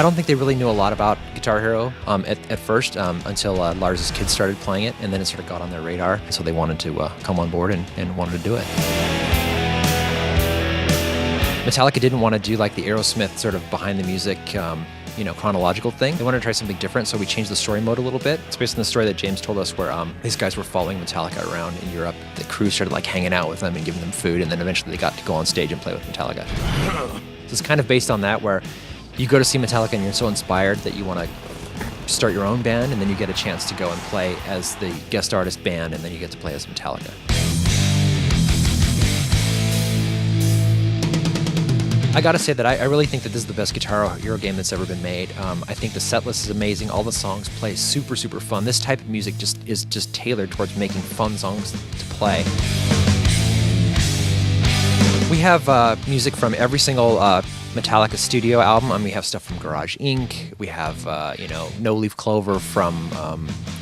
don't think they really knew a lot about Guitar Hero at first until Lars's kids started playing it, and then it sort of got on their radar. So they wanted to come on board and wanted to do it. Metallica didn't want to do like the Aerosmith sort of behind the music, chronological thing. They wanted to try something different, so we changed the story mode a little bit. It's based on the story that James told us where these guys were following Metallica around in Europe. The crew started like hanging out with them and giving them food, and then eventually they got to go on stage and play with Metallica. So it's kind of based on that, where you go to see Metallica and you're so inspired that you want to start your own band, and then you get a chance to go and play as the guest artist band, and then you get to play as Metallica. I gotta say that I really think that this is the best Guitar Hero game that's ever been made. I think the set list is amazing. All the songs play super, super fun. This type of music is just tailored towards making fun songs to play. We have music from every single Metallica studio album. We have stuff from Garage Inc. We have, No Leaf Clover from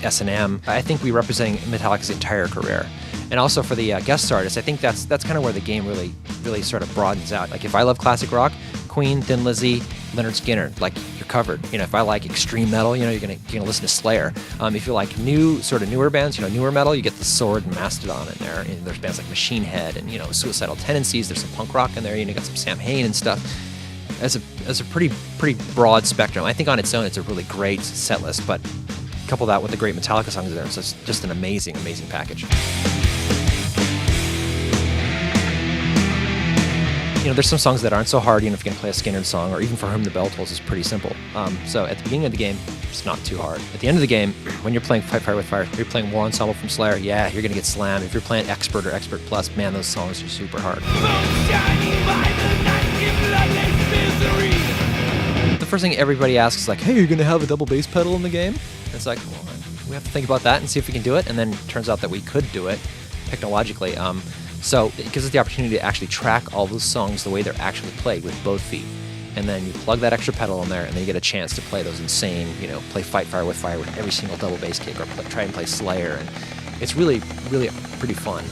S&M. I think we're representing Metallica's entire career. And also for the guest artists, I think that's kind of where the game really sort of broadens out. Like if I love classic rock, Queen, Thin Lizzy, Lynyrd Skynyrd, like you're covered. If I like extreme metal, you're gonna listen to Slayer. If you like newer bands, newer metal, you get the Sword and Mastodon in there. And there's bands like Machine Head and Suicidal Tendencies. There's some punk rock in there. You got some Sam Hain and stuff. As a pretty broad spectrum. I think on its own it's a really great set list, but couple that with the great Metallica songs there, so it's just an amazing package. There's some songs that aren't so hard, if you're going to play a Skynyrd song, or even For Whom the Bell Tolls is pretty simple. So at the beginning of the game, it's not too hard. At the end of the game, when you're playing Fight Fire with Fire, if you're playing War Ensemble from Slayer, yeah, you're going to get slammed. If you're playing Expert or Expert Plus, man, those songs are super hard. The first thing everybody asks is like, hey, are you going to have a double bass pedal in the game? And it's like, well, we have to think about that and see if we can do it. And then it turns out that we could do it technologically. So it gives us the opportunity to actually track all those songs the way they're actually played with both feet. And then you plug that extra pedal in there, and then you get a chance to play those insane, play Fight Fire with Fire with every single double bass kick, or try and play Slayer. And it's really, really pretty fun.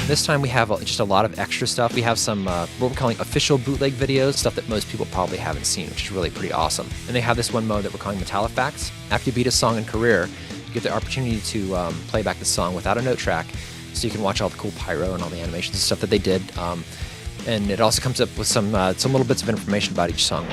This time we have just a lot of extra stuff. We have some what we're calling official bootleg videos, stuff that most people probably haven't seen, which is really pretty awesome. And they have this one mode that we're calling Metallifacts. After you beat a song in career, you get the opportunity to play back the song without a note track, so you can watch all the cool pyro and all the animations and stuff that they did. And it also comes up with some little bits of information about each song.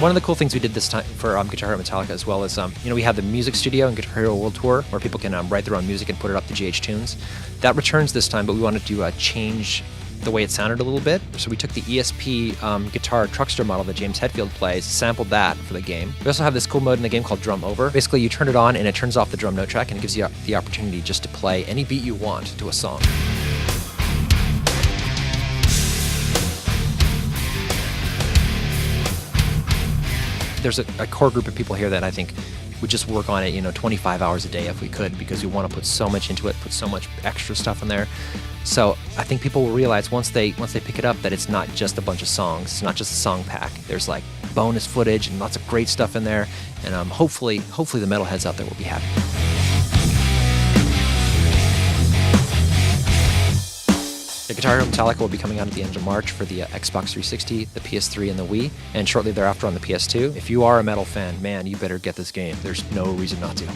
One of the cool things we did this time for Guitar Hero Metallica as well is, we have the music studio and Guitar Hero World Tour where people can write their own music and put it up to GH Tunes. That returns this time, but we wanted to change the way it sounded a little bit. So we took the ESP guitar truckster model that James Hetfield plays, sampled that for the game. We also have this cool mode in the game called Drum Over. Basically, you turn it on and it turns off the drum note track and it gives you the opportunity just to play any beat you want to a song. There's a core group of people here that I think would just work on it, 25 hours a day if we could, because we want to put so much into it, put so much extra stuff in there. So I think people will realize once they pick it up that it's not just a bunch of songs, it's not just a song pack. There's like bonus footage and lots of great stuff in there, and hopefully the metalheads out there will be happy. The Guitar Hero Metallica will be coming out at the end of March for the Xbox 360, the PS3, and the Wii, and shortly thereafter on the PS2. If you are a metal fan, man, you better get this game. There's no reason not to.